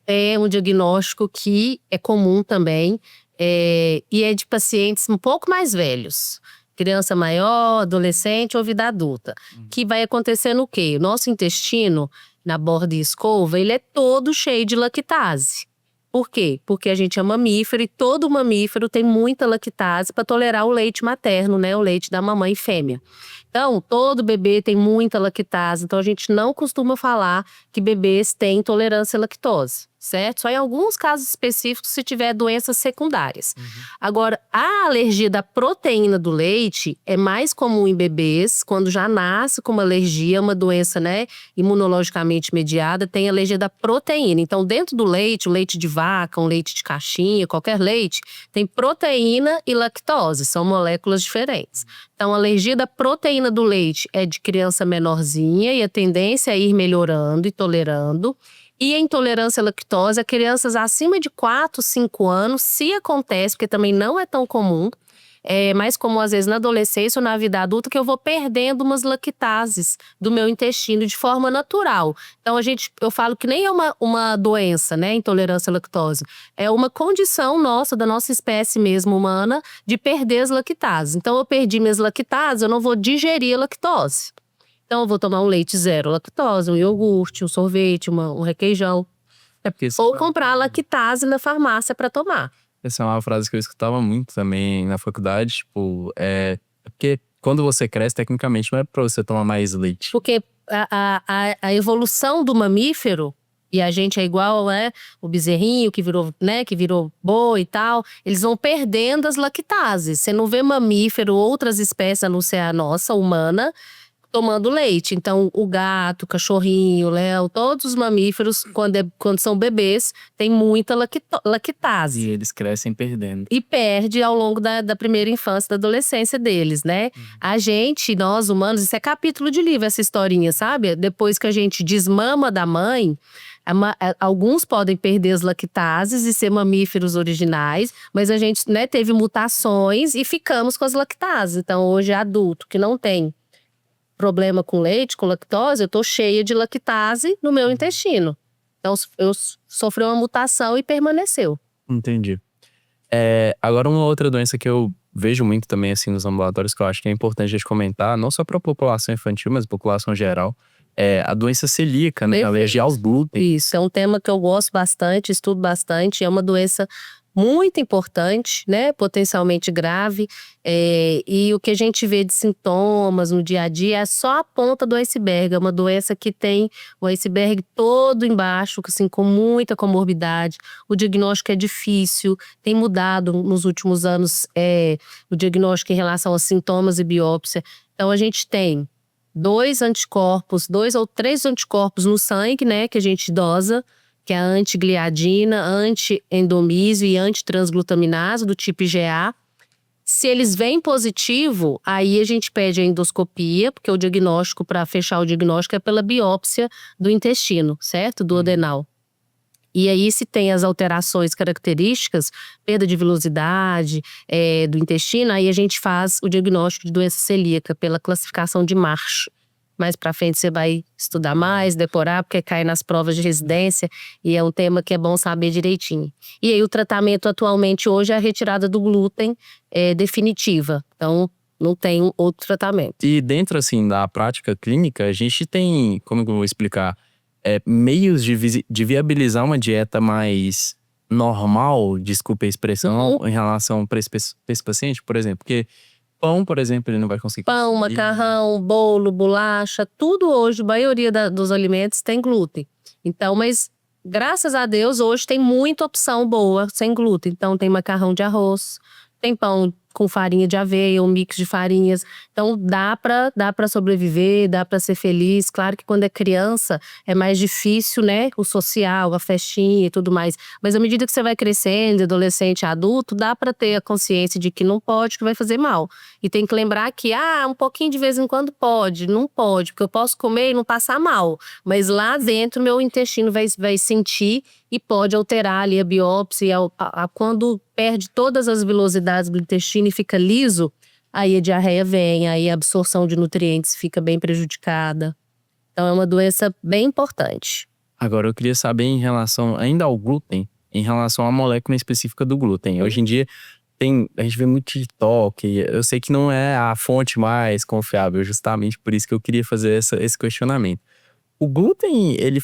é um diagnóstico que é comum também, e é de pacientes um pouco mais velhos. Criança maior, adolescente ou vida adulta. Que vai acontecendo o quê? O nosso intestino, na borda e escova, ele é todo cheio de lactase. Por quê? Porque a gente é mamífero e todo mamífero tem muita lactase para tolerar o leite materno, né? O leite da mamãe fêmea. Então, todo bebê tem muita lactase. Então, a gente não costuma falar que bebês têm intolerância à lactose, certo? Só em alguns casos específicos se tiver doenças secundárias. Agora, a alergia da proteína do leite é mais comum em bebês, quando já nasce com uma alergia, uma doença, né, imunologicamente mediada, tem alergia da proteína. Então, dentro do leite, o leite de vaca, um leite de caixinha, qualquer leite, tem proteína e lactose, são moléculas diferentes. Então, a alergia da proteína do leite é de criança menorzinha e a tendência é ir melhorando e tolerando. E a intolerância à lactose, a crianças acima de 4, 5 anos, se acontece, porque também não é tão comum, é mais comum às vezes na adolescência ou na vida adulta, que eu vou perdendo umas lactases do meu intestino de forma natural. Então eu falo que nem é uma doença, né, intolerância à lactose. É uma condição nossa, da nossa espécie mesmo humana, de perder as lactases. Então eu perdi minhas lactases, eu não vou digerir a lactose. Então eu vou tomar um leite zero lactose, um iogurte, um sorvete, um requeijão. Ou comprar lactase na farmácia para tomar. Essa é uma frase que eu escutava muito também na faculdade, tipo, porque quando você cresce, tecnicamente, não é pra você tomar mais leite. Porque a evolução do mamífero, e a gente é igual, né, o bezerrinho que virou boi e tal, eles vão perdendo as lactases. Você não vê mamífero, outras espécies, a não ser a nossa, humana, tomando leite. Então, o gato, o cachorrinho, o leão, todos os mamíferos, quando são bebês, tem muita lactase. E eles crescem perdendo. E perde ao longo da primeira infância, da adolescência deles, né? A gente, nós humanos, isso é capítulo de livro, essa historinha, sabe? Depois que a gente desmama da mãe, alguns podem perder as lactases e ser mamíferos originais, mas a gente, né, teve mutações e ficamos com as lactases. Então, hoje é adulto que não tem problema com leite, com lactose, eu tô cheia de lactase no meu intestino. Então, eu sofri uma mutação e permaneceu. Entendi. Agora uma outra doença que eu vejo muito também assim nos ambulatórios, que eu acho que é importante a gente comentar, não só para a população infantil, mas a população geral, é a doença celíaca, né? A alergia aos glúten. Isso, é um tema que eu gosto bastante, estudo bastante, é uma doença muito importante, né? Potencialmente grave. E o que a gente vê de sintomas no dia a dia é só a ponta do iceberg. É uma doença que tem o iceberg todo embaixo, assim, com muita comorbidade. O diagnóstico é difícil, tem mudado nos últimos anos o diagnóstico em relação a sintomas e biópsia. Então a gente tem 2 anticorpos, 2 ou 3 anticorpos no sangue, né, que a gente dosa, que é a antigliadina, anti-endomísio e antitransglutaminase do tipo IgA. Se eles vêm positivo, aí a gente pede a endoscopia, porque o diagnóstico, para fechar o diagnóstico, é pela biópsia do intestino, certo? Do adenal. E aí, se tem as alterações características, perda de velocidade do intestino, aí a gente faz o diagnóstico de doença celíaca pela classificação de Marsh. Mais pra frente você vai estudar mais, decorar, porque cai nas provas de residência e é um tema que é bom saber direitinho. E aí o tratamento atualmente hoje é a retirada do glúten definitiva. Então não tem outro tratamento. E dentro assim da prática clínica, a gente tem, como que eu vou explicar, meios de viabilizar uma dieta mais normal, desculpe a expressão, em relação para esse paciente, por exemplo, porque pão, por exemplo, ele não vai conseguir. Pão, macarrão, bolo, bolacha, tudo hoje, a maioria dos alimentos tem glúten. Então, mas graças a Deus, hoje tem muita opção boa sem glúten. Então, tem macarrão de arroz, tem pão com farinha de aveia, um mix de farinhas. Então, dá pra sobreviver, dá pra ser feliz. Claro que quando é criança é mais difícil, né? O social, a festinha e tudo mais. Mas à medida que você vai crescendo, adolescente, adulto, dá pra ter a consciência de que não pode, que vai fazer mal. E tem que lembrar que, um pouquinho de vez em quando pode. Não pode, porque eu posso comer e não passar mal. Mas lá dentro, meu intestino vai sentir e pode alterar ali a biópsia. Quando perde todas as vilosidades do intestino e fica liso, aí a diarreia vem, aí a absorção de nutrientes fica bem prejudicada. Então é uma doença bem importante. Agora eu queria saber em relação ainda ao glúten, em relação à molécula específica do glúten. Hoje em dia a gente vê muito TikTok, eu sei que não é a fonte mais confiável, justamente por isso que eu queria fazer esse questionamento. O glúten, ele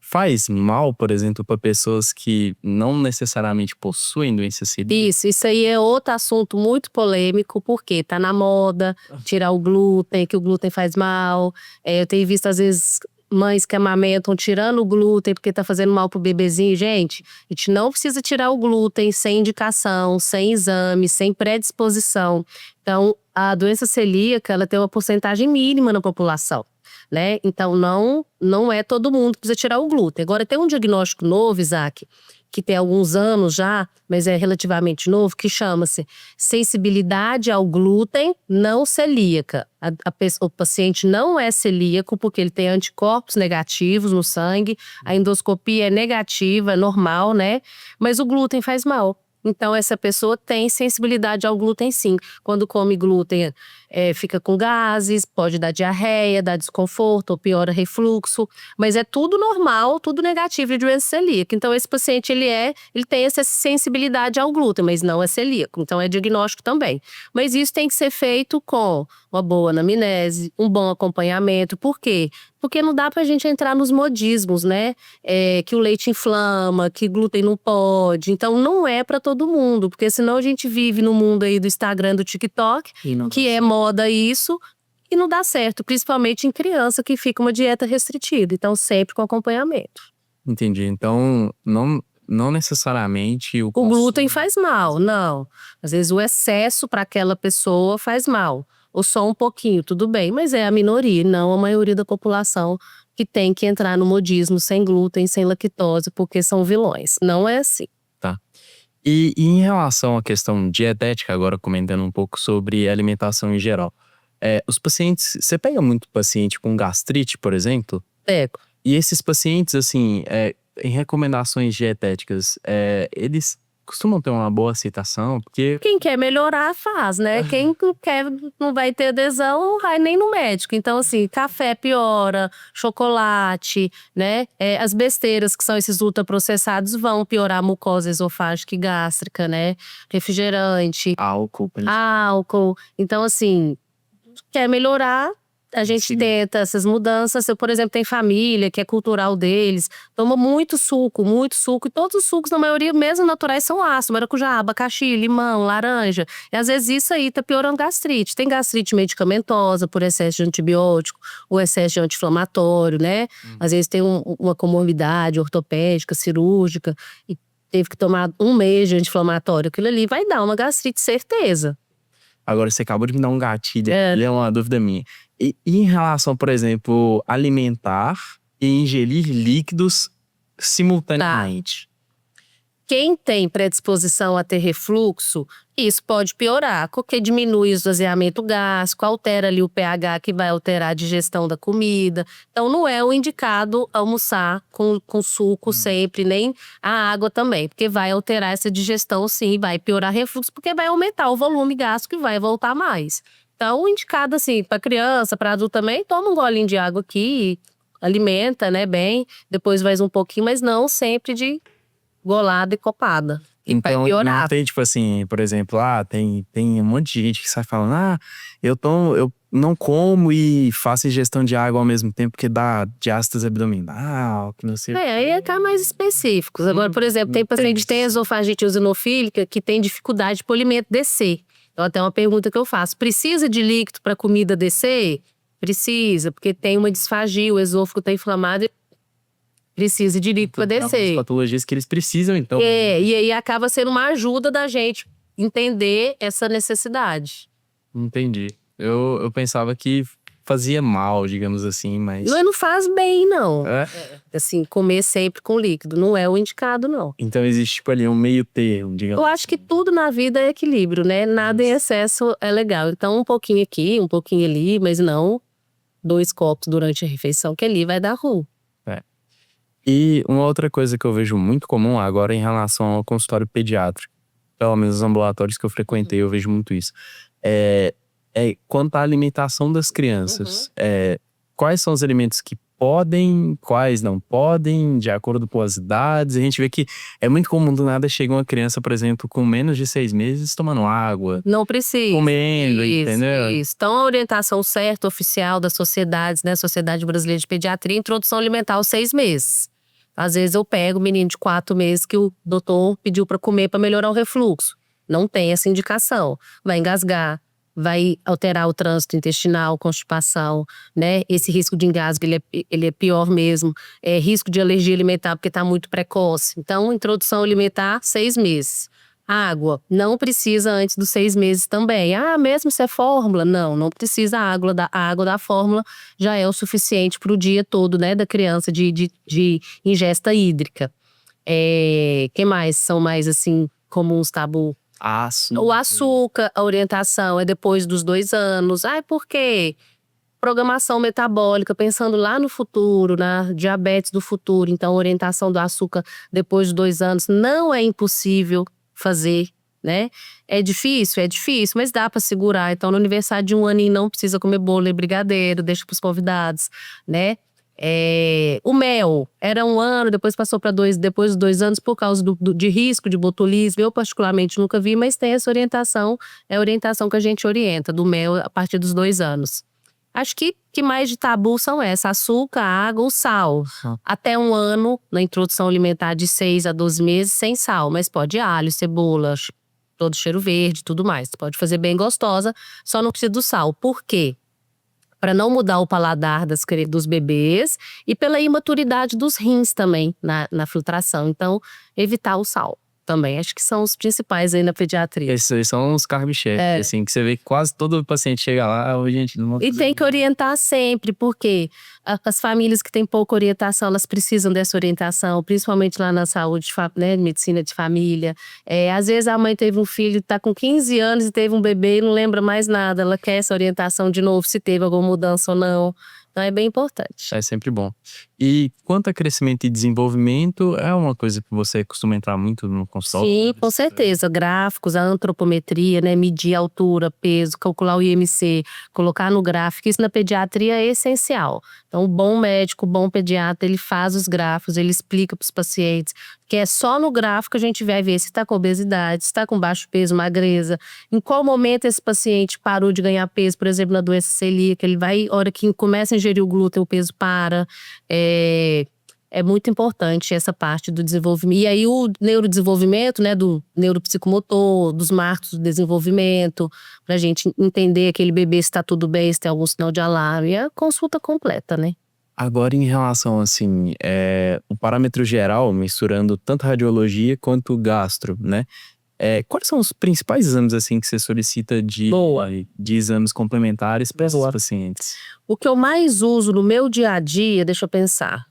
faz mal, por exemplo, para pessoas que não necessariamente possuem doença celíaca? Isso aí é outro assunto muito polêmico, porque tá na moda tirar o glúten, que o glúten faz mal. Eu tenho visto, às vezes, mães que amamentam tirando o glúten porque tá fazendo mal pro bebezinho. Gente, a gente não precisa tirar o glúten sem indicação, sem exame, sem predisposição. Então, a doença celíaca, ela tem uma porcentagem mínima na população, né? Então, não é todo mundo que precisa tirar o glúten. Agora, tem um diagnóstico novo, Isaac, que tem alguns anos já, mas é relativamente novo, que chama-se sensibilidade ao glúten não celíaca. O paciente não é celíaco porque ele tem anticorpos negativos no sangue, a endoscopia é negativa, é normal, né? Mas o glúten faz mal. Então, essa pessoa tem sensibilidade ao glúten, sim. Quando come glúten, fica com gases, pode dar diarreia, dar desconforto ou piora refluxo. Mas é tudo normal, tudo negativo de doença celíaca. Então, esse paciente, ele tem essa sensibilidade ao glúten, mas não é celíaco. Então, é diagnóstico também. Mas isso tem que ser feito com uma boa anamnese, um bom acompanhamento. Por quê? Porque não dá pra gente entrar nos modismos, né? Que o leite inflama, que glúten não pode. Então, não é pra todo mundo. Porque senão a gente vive no mundo aí do Instagram, do TikTok, que é moda isso, e não dá certo. Principalmente em criança, que fica uma dieta restritiva. Então, sempre com acompanhamento. Entendi. Então, não necessariamente o glúten faz mal, não. Às vezes o excesso para aquela pessoa faz mal. Ou só um pouquinho, tudo bem, mas é a minoria, não a maioria da população que tem que entrar no modismo sem glúten, sem lactose, porque são vilões. Não é assim. Tá. E em relação à questão dietética, agora comentando um pouco sobre alimentação em geral. Os pacientes, você pega muito paciente com gastrite, por exemplo? Pego. E esses pacientes, assim, em recomendações dietéticas, eles costumam ter uma boa aceitação, porque Quem quer melhorar, faz, né? Quem não quer, não vai ter adesão, não vai nem no médico. Então, assim, café piora, chocolate, né? As besteiras, que são esses ultraprocessados, vão piorar a mucosa esofágica e gástrica, né? Refrigerante, álcool, álcool. Então, assim, quer melhorar, a gente Sim. tenta essas mudanças. Eu, por exemplo, tenho família que é cultural deles, toma muito suco, e todos os sucos, na maioria, mesmo naturais, são ácidos: maracujá, abacaxi, limão, laranja. E às vezes isso aí tá piorando gastrite. Tem gastrite medicamentosa por excesso de antibiótico, ou excesso de anti-inflamatório, né? Às vezes tem uma comorbidade ortopédica, cirúrgica, e teve que tomar 1 mês de anti-inflamatório. Aquilo ali vai dar uma gastrite, certeza. Agora, você acabou de me dar um gatilho, é uma dúvida minha. E em relação, por exemplo, alimentar e ingerir líquidos simultaneamente? Quem tem predisposição a ter refluxo, isso pode piorar, porque diminui o esvaziamento gástrico, altera ali o pH, que vai alterar a digestão da comida. Então, não é o indicado almoçar com suco sempre, nem a água também, porque vai alterar essa digestão, sim, vai piorar refluxo, porque vai aumentar o volume gástrico e vai voltar mais. Então, o indicado, assim, para criança, para adulto também, toma um golinho de água aqui, alimenta, né, bem, depois mais um pouquinho, mas não sempre de golada e copada. E vai Então, piorar. não tem, tipo assim, por exemplo, tem um monte de gente que sai falando: eu não como e faço ingestão de água ao mesmo tempo, porque dá diástase abdominal, que não sei. Aí é cá mais específicos. Agora, por exemplo, tem paciente que tem esofagite eosinofílica que tem dificuldade de polimento descer. Então, até uma pergunta que eu faço: precisa de líquido para a comida descer? Precisa, porque tem uma disfagia, o esôfago está inflamado e precisa de líquido para descer. As patologias que eles precisam, então. E aí acaba sendo uma ajuda da gente entender essa necessidade. Entendi. Eu pensava que fazia mal, digamos assim, mas. Não faz bem, não. É? Assim, comer sempre com líquido não é o indicado, não. Então existe, tipo, ali um meio termo, digamos. Eu acho que tudo na vida é equilíbrio, né? Nada em excesso é legal. Então, um pouquinho aqui, um pouquinho ali, mas não 2 copos durante a refeição, que ali vai dar ruim. E uma outra coisa que eu vejo muito comum agora em relação ao consultório pediátrico, pelo menos os ambulatórios que eu frequentei, eu vejo muito isso. É quanto à alimentação das crianças. Quais são os alimentos que podem, quais não podem, de acordo com as idades. A gente vê que é muito comum, do nada chega uma criança, por exemplo, com menos de 6 meses tomando água. Não precisa. Comendo, entendeu? Isso. Então, a orientação certa, oficial das sociedades, né? Sociedade Brasileira de Pediatria, introdução alimentar aos 6 meses. Às vezes eu pego o menino de 4 meses que o doutor pediu para comer para melhorar o refluxo. Não tem essa indicação. Vai engasgar, vai alterar o trânsito intestinal, constipação, né? Esse risco de engasgo, ele é pior mesmo. Risco de alergia alimentar, porque está muito precoce. Então, introdução alimentar, 6 meses. Água, não precisa antes dos 6 meses também. Mesmo se é fórmula? Não precisa. A água da fórmula já é o suficiente para o dia todo, né, da criança de ingesta hídrica. Que mais são mais, assim, comuns, tabu? O açúcar, a orientação é depois dos 2 anos. Por quê? Programação metabólica, pensando lá no futuro, na diabetes do futuro. Então, a orientação do açúcar depois dos 2 anos não é impossível fazer, né? É difícil, mas dá para segurar. Então, no aniversário de 1 aninho não precisa comer bolo e brigadeiro, deixa pros convidados, né? O mel era 1 ano, depois passou para 2, depois dos 2 anos, por causa de risco de botulismo. Eu particularmente nunca vi, mas tem essa orientação, é a orientação que a gente orienta, do mel a partir dos 2 anos. Acho que mais de tabu são essas: açúcar, água, o sal. Até 1 ano, na introdução alimentar de 6 a 12 meses, sem sal. Mas pode alho, cebola, todo cheiro verde, tudo mais. Pode fazer bem gostosa, só não precisa do sal. Por quê? Para não mudar o paladar dos bebês e pela imaturidade dos rins também na filtração. Então, evitar o sal também. Acho que são os principais aí na pediatria. Esses são os cargo-chefe, assim, que você vê que quase todo paciente chega lá, gente, não. E tem que orientar sempre, porque as famílias que têm pouca orientação, elas precisam dessa orientação, principalmente lá na saúde, né, medicina de família. Às vezes a mãe teve um filho, tá com 15 anos e teve um bebê e não lembra mais nada. Ela quer essa orientação de novo, se teve alguma mudança ou não. Então é bem importante. É sempre bom. E quanto a crescimento e desenvolvimento, é uma coisa que você costuma entrar muito no consultório? Sim, com certeza. Gráficos, a antropometria, né? Medir a altura, peso, calcular o IMC, colocar no gráfico. Isso na pediatria é essencial. Então, o bom médico, o bom pediatra, ele faz os gráficos, ele explica para os pacientes. Que é só no gráfico a gente vai ver se está com obesidade, se está com baixo peso, magreza. Em qual momento esse paciente parou de ganhar peso, por exemplo, na doença celíaca. Ele vai, a hora que começa a ingerir o glúten, o peso para. É muito importante essa parte do desenvolvimento. E aí o neurodesenvolvimento, né, do neuropsicomotor, dos marcos do desenvolvimento, pra gente entender aquele bebê se tá tudo bem, se tem algum sinal de alarme. É a consulta completa, né? Agora, em relação, assim, o parâmetro geral, misturando tanto radiologia quanto gastro, né? Quais são os principais exames, assim, que você solicita de exames complementares para esses pacientes? O que eu mais uso no meu dia a dia, deixa eu pensar,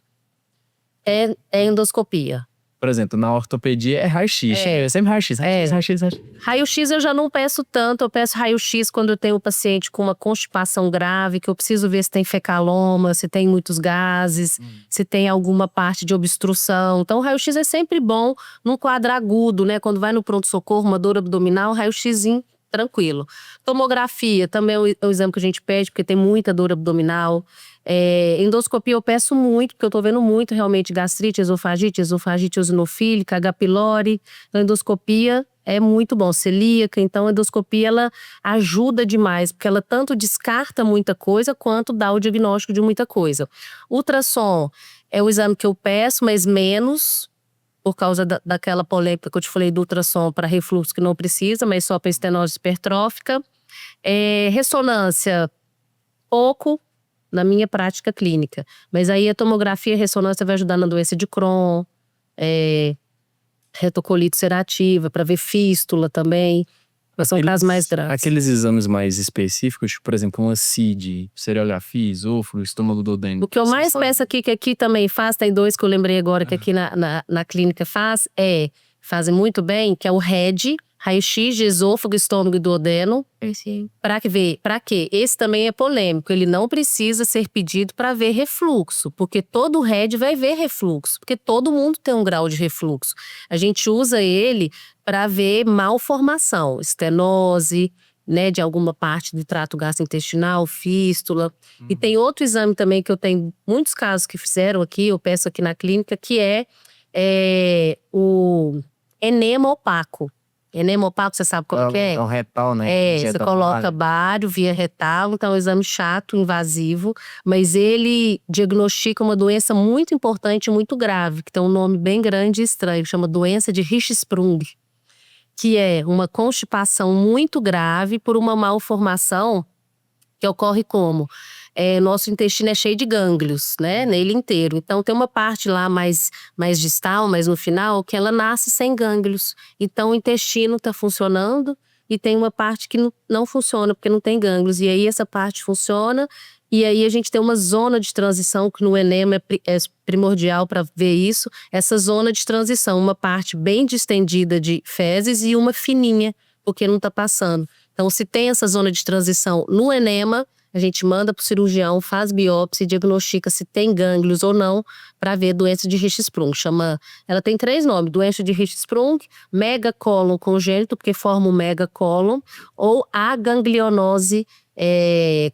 é endoscopia. Por exemplo, na ortopedia é raio-x. Sempre raio-x, raio-x. Raio-x eu já não peço tanto, eu peço raio-x quando eu tenho um paciente com uma constipação grave, que eu preciso ver se tem fecaloma, se tem muitos gases, se tem alguma parte de obstrução. Então o raio-x é sempre bom num quadro agudo, né? Quando vai no pronto-socorro, uma dor abdominal, raio-xzinho tranquilo. Tomografia também é um exame que a gente pede, porque tem muita dor abdominal. Endoscopia eu peço muito, porque eu tô vendo muito realmente gastrite, esofagite eosinofílica, H. pylori. Então, endoscopia é muito bom. Celíaca, então a endoscopia ela ajuda demais, porque ela tanto descarta muita coisa, quanto dá o diagnóstico de muita coisa. Ultrassom é o exame que eu peço, mas menos, por causa daquela polêmica que eu te falei do ultrassom para refluxo que não precisa, mas só para estenose hipertrófica. Ressonância, pouco, na minha prática clínica. Mas aí a tomografia e a ressonância vai ajudar na doença de Crohn, retocolite ulcerativa, para ver fístula também. São casos mais graves. Aqueles exames mais específicos, tipo, por exemplo, uma CID, serologia, esôfago, estômago duodênico. O que eu mais peço aqui, que aqui também faz, tem dois que eu lembrei agora que aqui na clínica fazem muito bem, que é o RED, raio-x de esôfago, estômago e duodeno. Pra quê? Esse também é polêmico, ele não precisa ser pedido para ver refluxo, porque todo RED vai ver refluxo, porque todo mundo tem um grau de refluxo. A gente usa ele para ver malformação, estenose, né, de alguma parte do trato gastrointestinal, fístula. E tem outro exame também que eu tenho muitos casos que fizeram aqui, eu peço aqui na clínica, que é o enema opaco. Enema opaco, você sabe qual que é? É um retal, né? Você coloca bário via retal, então é um exame chato, invasivo, mas ele diagnostica uma doença muito importante, muito grave, que tem um nome bem grande e estranho, chama doença de Hirschsprung, que é uma constipação muito grave por uma malformação que ocorre como? Nosso intestino é cheio de gânglios, né? Nele inteiro. Então tem uma parte lá mais distal, mas no final, que ela nasce sem gânglios. Então o intestino está funcionando e tem uma parte que não funciona, porque não tem gânglios. E aí essa parte funciona, e aí a gente tem uma zona de transição, que no enema é primordial para ver isso. Essa zona de transição, uma parte bem distendida de fezes e uma fininha, porque não está passando. Então, se tem essa zona de transição no enema, a gente manda para o cirurgião, faz biópsia e diagnostica se tem gânglios ou não, para ver doença de Hirschsprung. Ela tem 3 nomes: doença de Hirschsprung, megacólon congênito, porque forma um megacólon, ou aganglionose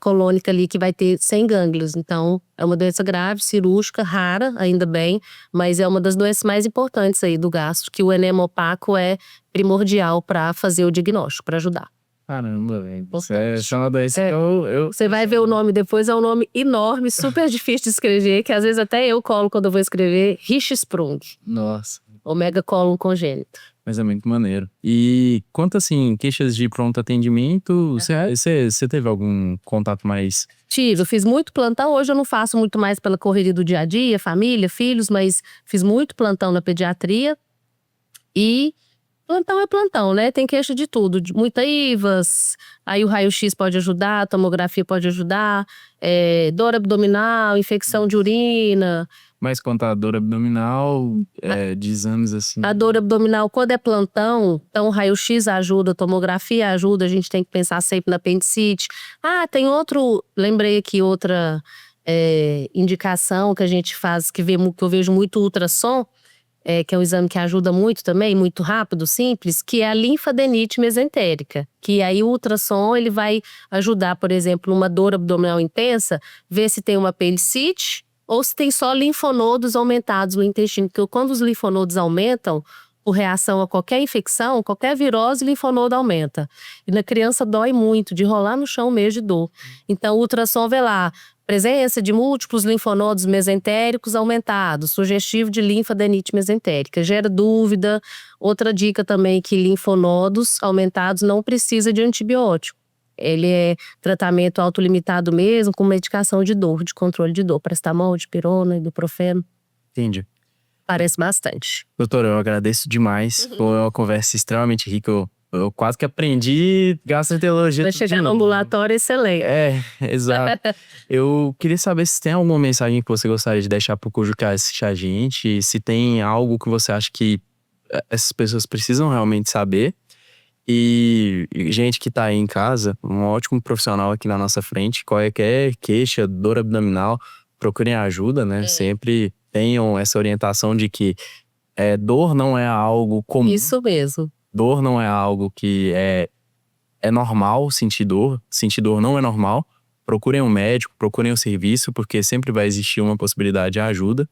colônica ali, que vai ter sem gânglios. Então, é uma doença grave, cirúrgica, rara, ainda bem, mas é uma das doenças mais importantes aí do gastro, que o enema opaco é primordial para fazer o diagnóstico, para ajudar. Caramba, velho. Essa é uma doença que Você vai ver o nome depois, é um nome enorme, super difícil de escrever, que às vezes até eu colo quando eu vou escrever, Hirschsprung. Nossa. Omega-cólon congênito. Mas é muito maneiro. E quanto, assim, queixas de pronto atendimento, você teve algum contato mais? Tive, eu fiz muito plantão. Hoje eu não faço muito mais pela correria do dia a dia, família, filhos, mas fiz muito plantão na pediatria. E plantão é plantão, né? Tem queixa de tudo, de muita IVAS, aí o raio-x pode ajudar, a tomografia pode ajudar, dor abdominal, infecção de urina. Mas quanto à dor abdominal, de exames assim? A dor abdominal, quando é plantão, então o raio-x ajuda, a tomografia ajuda, a gente tem que pensar sempre na apendicite. Tem outro, lembrei aqui outra indicação que a gente faz, que eu vejo muito ultrassom, que é um exame que ajuda muito também, muito rápido, simples, que é a linfadenite mesentérica. Que aí o ultrassom ele vai ajudar, por exemplo, numa dor abdominal intensa, ver se tem uma apendicite ou se tem só linfonodos aumentados no intestino. Porque quando os linfonodos aumentam, por reação a qualquer infecção, qualquer virose, o linfonodo aumenta. E na criança dói muito, de rolar no chão mesmo de dor. Então o ultrassom vê lá, presença de múltiplos linfonodos mesentéricos aumentados, sugestivo de linfadenite mesentérica. Gera dúvida. Outra dica também que linfonodos aumentados não precisa de antibiótico. Ele é tratamento autolimitado mesmo, com medicação de dor, de controle de dor. Paracetamol, dipirona, ibuprofeno. Entendi. Parece bastante. Doutora, eu agradeço demais. Foi uma conversa extremamente rica. Eu quase que aprendi gastroenterologia. Vai chegar no ambulatório excelente. Exato. Eu queria saber se tem alguma mensagem que você gostaria de deixar pro Cujo que assiste a gente. Se tem algo que você acha que essas pessoas precisam realmente saber. E gente que tá aí em casa, um ótimo profissional aqui na nossa frente. Qualquer queixa, dor abdominal, procurem ajuda, né? Sempre tenham essa orientação de que dor não é algo comum. Isso mesmo. Dor não é algo que é normal sentir dor. Sentir dor não é normal. Procurem um médico, procurem um serviço, porque sempre vai existir uma possibilidade de ajuda.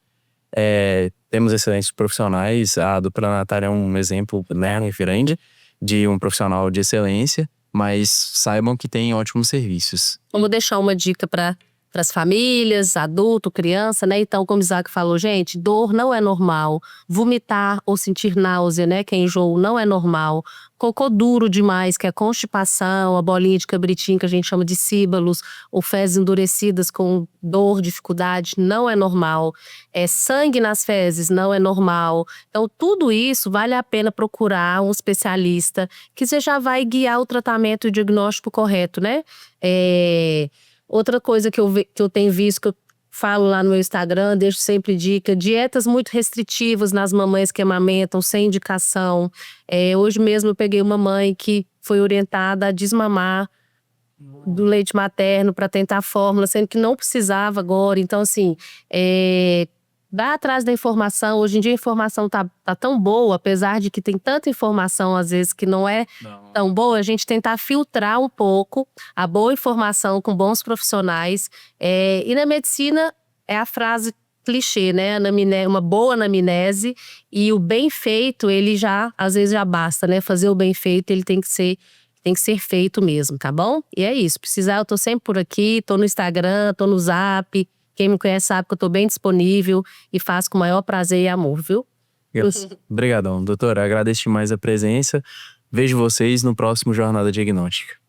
Temos excelentes profissionais. A doutora Natália é um exemplo, né, grande de um profissional de excelência, mas saibam que tem ótimos serviços. Vamos deixar uma dica para as famílias, adulto, criança, né? Então, como o Isaac falou, gente, dor não é normal. Vomitar ou sentir náusea, né? Que é enjoo, não é normal. Cocô duro demais, que é constipação, a bolinha de cabritinho que a gente chama de síbalos, ou fezes endurecidas com dor, dificuldade, não é normal. Sangue nas fezes, não é normal. Então, tudo isso vale a pena procurar um especialista que você já vai guiar o tratamento e o diagnóstico correto, né? Outra coisa que eu tenho visto, que eu falo lá no meu Instagram, deixo sempre dica: dietas muito restritivas nas mamães que amamentam, sem indicação. Hoje mesmo eu peguei uma mãe que foi orientada a desmamar do leite materno para tentar a fórmula, sendo que não precisava agora. Então, assim, vá atrás da informação. Hoje em dia a informação tá tão boa, apesar de que tem tanta informação às vezes que não é tão boa, a gente tentar filtrar um pouco a boa informação com bons profissionais. E na medicina é a frase clichê, né? Uma boa anamnese e o bem feito, ele já, às vezes já basta, né? Fazer o bem feito, ele tem que ser feito mesmo, tá bom? E é isso. Precisar, eu tô sempre por aqui, tô no Instagram, tô no Zap. Quem me conhece sabe que eu tô bem disponível e faço com o maior prazer e amor, viu? Obrigadão, doutora. Agradeço demais a presença. Vejo vocês no próximo Jornada Diagnóstica.